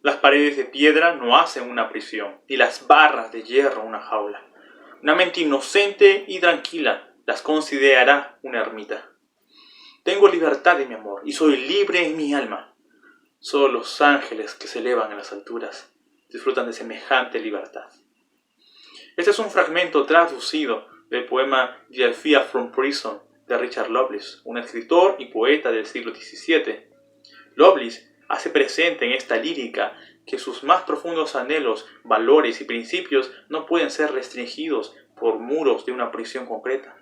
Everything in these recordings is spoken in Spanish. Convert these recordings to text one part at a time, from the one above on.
Las paredes de piedra no hacen una prisión, ni las barras de hierro una jaula. Una mente inocente y tranquila las considerará una ermita. Tengo libertad en mi amor y soy libre en mi alma. Solo los ángeles que se elevan en las alturas disfrutan de semejante libertad. Este es un fragmento traducido del poema Dialfia from Prison de Richard Lovelace, un escritor y poeta del siglo XVII. Lovelace hace presente en esta lírica que sus más profundos anhelos, valores y principios no pueden ser restringidos por muros de una prisión concreta.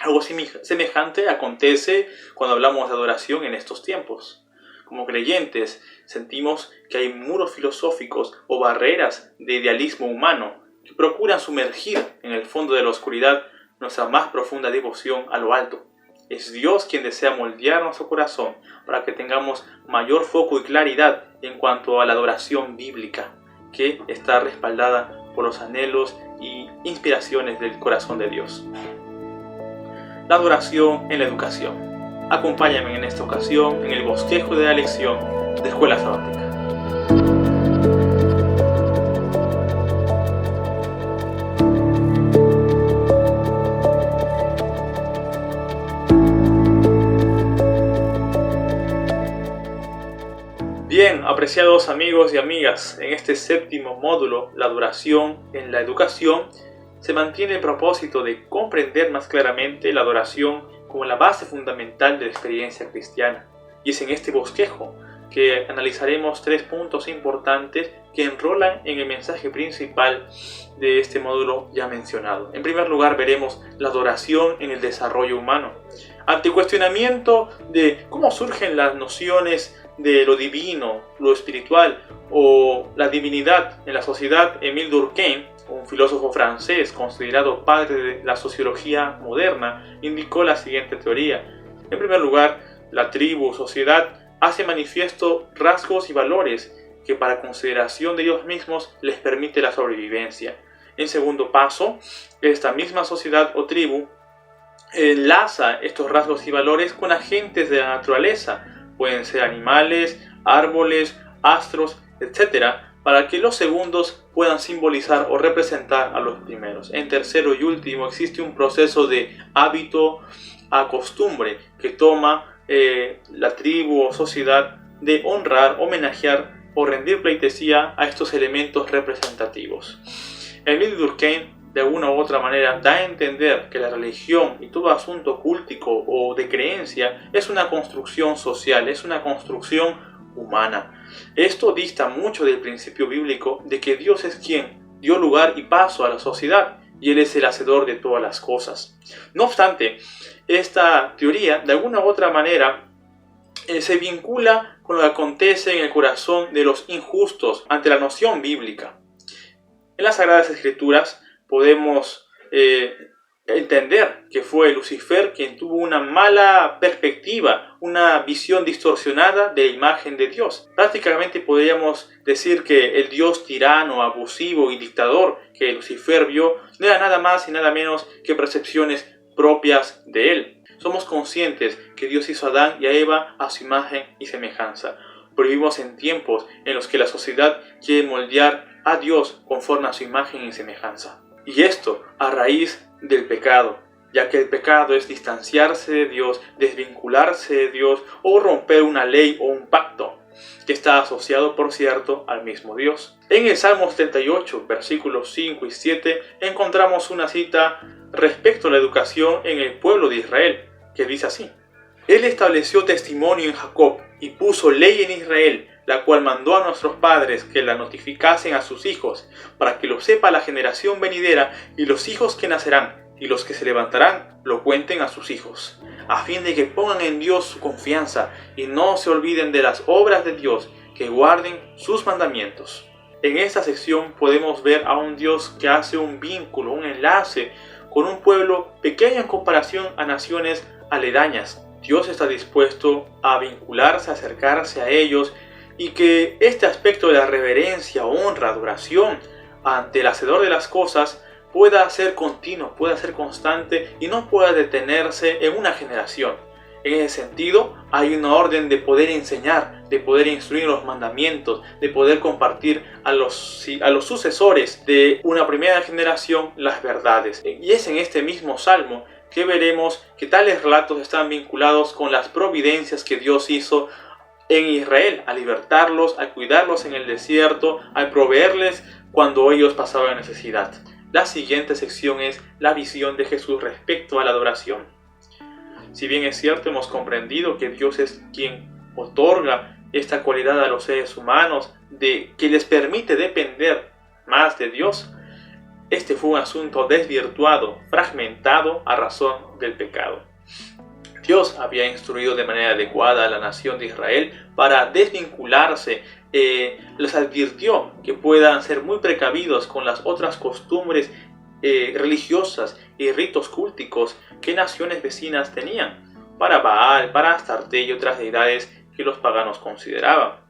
Algo semejante acontece cuando hablamos de adoración en estos tiempos. Como creyentes, sentimos que hay muros filosóficos o barreras de idealismo humano que procuran sumergir en el fondo de la oscuridad nuestra más profunda devoción a lo alto. Es Dios quien desea moldear nuestro corazón para que tengamos mayor foco y claridad en cuanto a la adoración bíblica, que está respaldada por los anhelos y inspiraciones del corazón de Dios. La adoración en la educación. Acompáñame en esta ocasión en el bosquejo de la lección de Escuela Sabática. Bien, apreciados amigos y amigas, en este séptimo módulo, la adoración en la educación, se mantiene el propósito de comprender más claramente la adoración como la base fundamental de la experiencia cristiana. Y es en este bosquejo que analizaremos 3 puntos importantes que enrolan en el mensaje principal de este módulo ya mencionado. En primer lugar, veremos la adoración en el desarrollo humano. Ante el cuestionamiento de cómo surgen las nociones de lo divino, lo espiritual o la divinidad en la sociedad, Émile Durkheim, un filósofo francés considerado padre de la sociología moderna, indicó la siguiente teoría. En primer lugar, la tribu o sociedad hace manifiesto rasgos y valores que para consideración de ellos mismos les permite la sobrevivencia. En segundo paso, esta misma sociedad o tribu enlaza estos rasgos y valores con agentes de la naturaleza. Pueden ser animales, árboles, astros, etc., para que los segundos puedan simbolizar o representar a los primeros. En tercero y último, existe un proceso de hábito a costumbre que toma la tribu o sociedad de honrar, homenajear o rendir pleitesía a estos elementos representativos. Émile Durkheim, de alguna u otra manera, da a entender que la religión y todo asunto cultico o de creencia es una construcción social, es una construcción humana. Esto dista mucho del principio bíblico de que Dios es quien dio lugar y paso a la sociedad y Él es el hacedor de todas las cosas. No obstante, esta teoría de alguna u otra manera se vincula con lo que acontece en el corazón de los injustos ante la noción bíblica. En las Sagradas Escrituras podemos entender que fue Lucifer quien tuvo una mala perspectiva, una visión distorsionada de la imagen de Dios. Prácticamente podríamos decir que el Dios tirano, abusivo y dictador que Lucifer vio no era nada más y nada menos que percepciones propias de él. Somos conscientes que Dios hizo a Adán y a Eva a su imagen y semejanza. Pero vivimos en tiempos en los que la sociedad quiere moldear a Dios conforme a su imagen y semejanza. Y esto a raíz del pecado, ya que el pecado es distanciarse de Dios, desvincularse de Dios o romper una ley o un pacto, que está asociado, por cierto, al mismo Dios. En el Salmo 38, versículos 5 y 7, encontramos una cita respecto a la educación en el pueblo de Israel, que dice así: Él estableció testimonio en Jacob y puso ley en Israel, la cual mandó a nuestros padres que la notificasen a sus hijos, para que lo sepa la generación venidera y los hijos que nacerán, y los que se levantarán lo cuenten a sus hijos, a fin de que pongan en Dios su confianza y no se olviden de las obras de Dios, que guarden sus mandamientos. En esta sección podemos ver a un Dios que hace un vínculo, un enlace con un pueblo pequeño en comparación a naciones aledañas. Dios está dispuesto a vincularse, a acercarse a ellos, y que este aspecto de la reverencia, honra, adoración ante el hacedor de las cosas pueda ser continuo, pueda ser constante y no pueda detenerse en una generación. En ese sentido, hay una orden de poder enseñar, de poder instruir los mandamientos, de poder compartir a los sucesores de una primera generación las verdades. Y es en este mismo salmo que veremos que tales relatos están vinculados con las providencias que Dios hizo en Israel, a libertarlos, a cuidarlos en el desierto, a proveerles cuando ellos pasaban necesidad. La siguiente sección es la visión de Jesús respecto a la adoración. Si bien es cierto, hemos comprendido que Dios es quien otorga esta cualidad a los seres humanos, que les permite depender más de Dios, este fue un asunto desvirtuado, fragmentado a razón del pecado. Dios había instruido de manera adecuada a la nación de Israel para desvincularse. Les advirtió que puedan ser muy precavidos con las otras costumbres religiosas y ritos cúlticos que naciones vecinas tenían, para Baal, para Astarte y otras deidades que los paganos consideraban.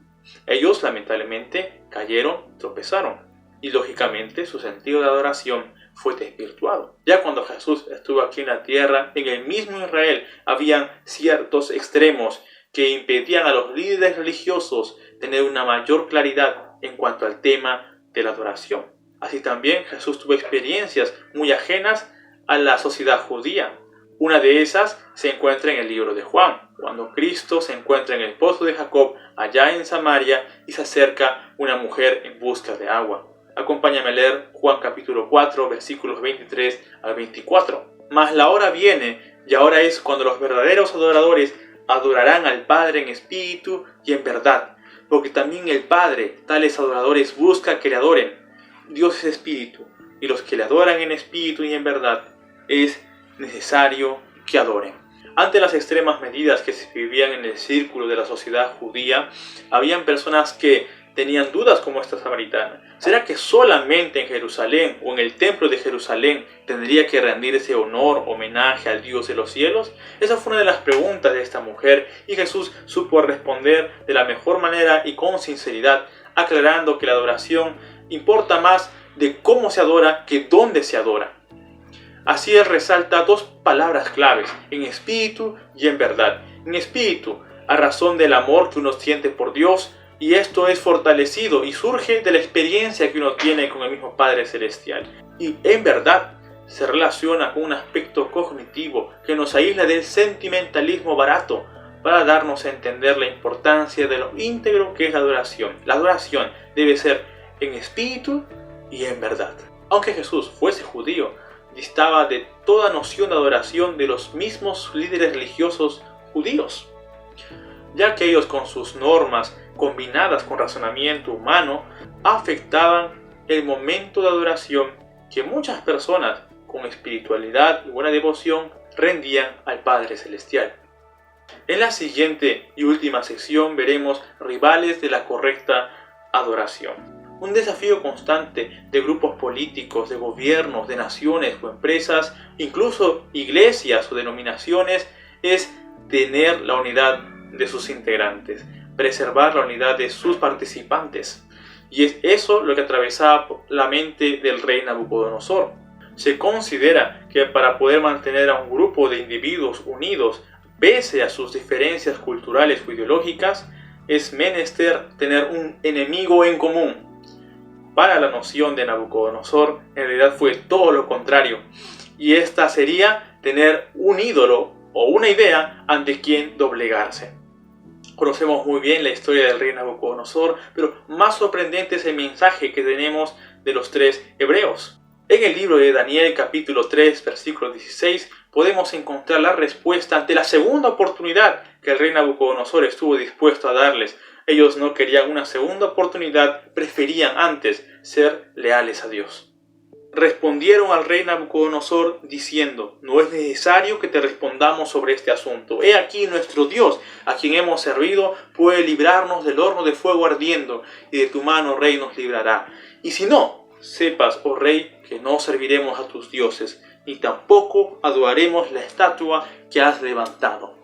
Ellos lamentablemente cayeron, tropezaron, y lógicamente su sentido de adoración fue desvirtuado. Ya cuando Jesús estuvo aquí en la tierra, en el mismo Israel, habían ciertos extremos que impedían a los líderes religiosos tener una mayor claridad en cuanto al tema de la adoración. Así también Jesús tuvo experiencias muy ajenas a la sociedad judía. Una de esas se encuentra en el libro de Juan, cuando Cristo se encuentra en el pozo de Jacob, allá en Samaria, y se acerca una mujer en busca de agua. Acompáñame a leer Juan capítulo 4, versículos 23 al 24. Mas la hora viene, y ahora es cuando los verdaderos adoradores adorarán al Padre en espíritu y en verdad, porque también el Padre tales adoradores busca que le adoren. Dios es espíritu, y los que le adoran en espíritu y en verdad es necesario que adoren. Ante las extremas medidas que se vivían en el círculo de la sociedad judía, habían personas que tenían dudas como esta samaritana. ¿Será que solamente en Jerusalén o en el templo de Jerusalén tendría que rendirse honor, homenaje al Dios de los cielos? Esa fue una de las preguntas de esta mujer, y Jesús supo responder de la mejor manera y con sinceridad, aclarando que la adoración importa más de cómo se adora que dónde se adora. Así él resalta dos palabras claves, en espíritu y en verdad. En espíritu, a razón del amor que uno siente por Dios, y esto es fortalecido y surge de la experiencia que uno tiene con el mismo Padre Celestial. Y en verdad, se relaciona con un aspecto cognitivo que nos aísla del sentimentalismo barato, para darnos a entender la importancia de lo íntegro que es la adoración. La adoración debe ser en espíritu y en verdad. Aunque Jesús fuese judío, distaba de toda noción de adoración de los mismos líderes religiosos judíos, ya que ellos, con sus normas combinadas con razonamiento humano, afectaban el momento de adoración que muchas personas con espiritualidad y buena devoción rendían al Padre Celestial. En la siguiente y última sección veremos rivales de la correcta adoración. Un desafío constante de grupos políticos, de gobiernos, de naciones o empresas, incluso iglesias o denominaciones, es tener la unidad de sus integrantes, preservar la unidad de sus participantes. Y es eso lo que atravesaba la mente del rey Nabucodonosor. Se considera que para poder mantener a un grupo de individuos unidos, pese a sus diferencias culturales o ideológicas, es menester tener un enemigo en común. Para la noción de Nabucodonosor, en realidad fue todo lo contrario, y esta sería tener un ídolo o una idea ante quien doblegarse. Conocemos muy bien la historia del rey Nabucodonosor, pero más sorprendente es el mensaje que tenemos de los tres hebreos. En el libro de Daniel capítulo 3 versículo 16 podemos encontrar la respuesta ante la segunda oportunidad que el rey Nabucodonosor estuvo dispuesto a darles. Ellos no querían una segunda oportunidad, preferían antes ser leales a Dios. Respondieron al rey Nabucodonosor diciendo: no es necesario que te respondamos sobre este asunto. He aquí nuestro Dios, a quien hemos servido, puede librarnos del horno de fuego ardiendo, y de tu mano, rey, nos librará. Y si no, sepas, oh rey, que no serviremos a tus dioses, ni tampoco adoraremos la estatua que has levantado.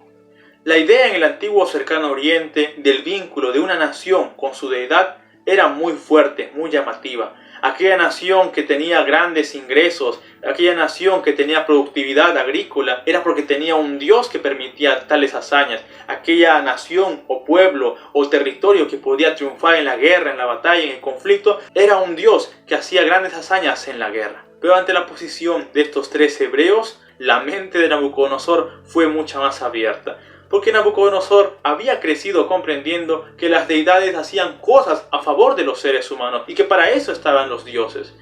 La idea en el antiguo cercano oriente del vínculo de una nación con su deidad era muy fuerte, muy llamativa. Aquella nación que tenía grandes ingresos, aquella nación que tenía productividad agrícola, era porque tenía un Dios que permitía tales hazañas. Aquella nación o pueblo o territorio que podía triunfar en la guerra, en la batalla, en el conflicto, era un Dios que hacía grandes hazañas en la guerra. Pero ante la posición de estos tres hebreos, la mente de Nabucodonosor fue mucho más abierta. Porque Nabucodonosor había crecido comprendiendo que las deidades hacían cosas a favor de los seres humanos y que para eso estaban los dioses.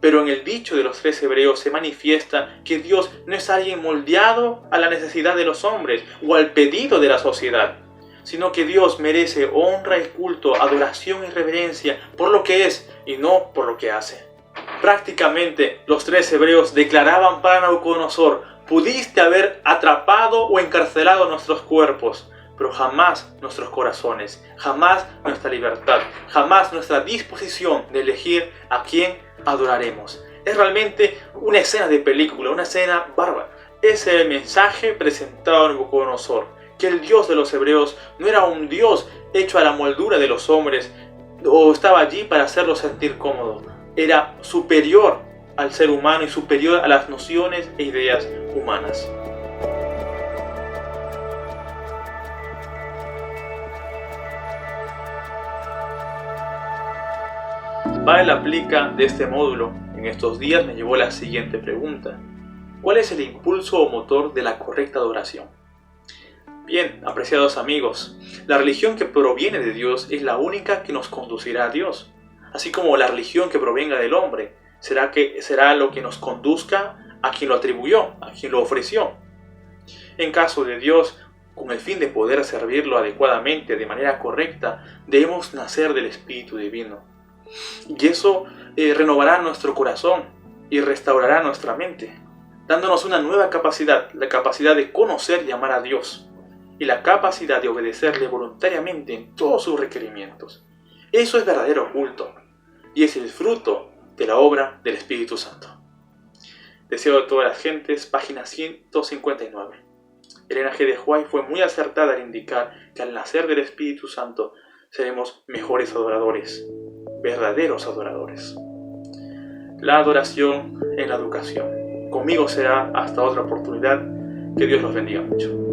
Pero en el dicho de los tres hebreos se manifiesta que Dios no es alguien moldeado a la necesidad de los hombres o al pedido de la sociedad, sino que Dios merece honra y culto, adoración y reverencia por lo que es y no por lo que hace. Prácticamente los tres hebreos declaraban para Nabucodonosor: pudiste haber atrapado o encarcelado nuestros cuerpos, pero jamás nuestros corazones, jamás nuestra libertad, jamás nuestra disposición de elegir a quién adoraremos. Es realmente una escena de película, una escena bárbara. Ese es el mensaje presentado a Nabucodonosor, que el Dios de los hebreos no era un Dios hecho a la moldura de los hombres o estaba allí para hacerlos sentir cómodos. Era superior al ser humano y superior a las nociones e ideas humanas. Bael aplica de este módulo en estos días me llevó a la siguiente pregunta: ¿cuál es el impulso o motor de la correcta adoración? Bien, apreciados amigos, la religión que proviene de Dios es la única que nos conducirá a Dios, así como la religión que provenga del hombre será lo que nos conduzca a quien lo atribuyó, a quien lo ofreció. En caso de Dios, con el fin de poder servirlo adecuadamente, de manera correcta, debemos nacer del Espíritu Divino. Y eso renovará nuestro corazón y restaurará nuestra mente, dándonos una nueva capacidad, la capacidad de conocer y amar a Dios, y la capacidad de obedecerle voluntariamente en todos sus requerimientos. Eso es verdadero culto, y es el fruto de la obra del Espíritu Santo. Deseo de todas las gentes, página 159. Elena G. de White fue muy acertada al indicar que al nacer del Espíritu Santo seremos mejores adoradores, verdaderos adoradores. La adoración en la educación. Conmigo será hasta otra oportunidad. Que Dios los bendiga mucho.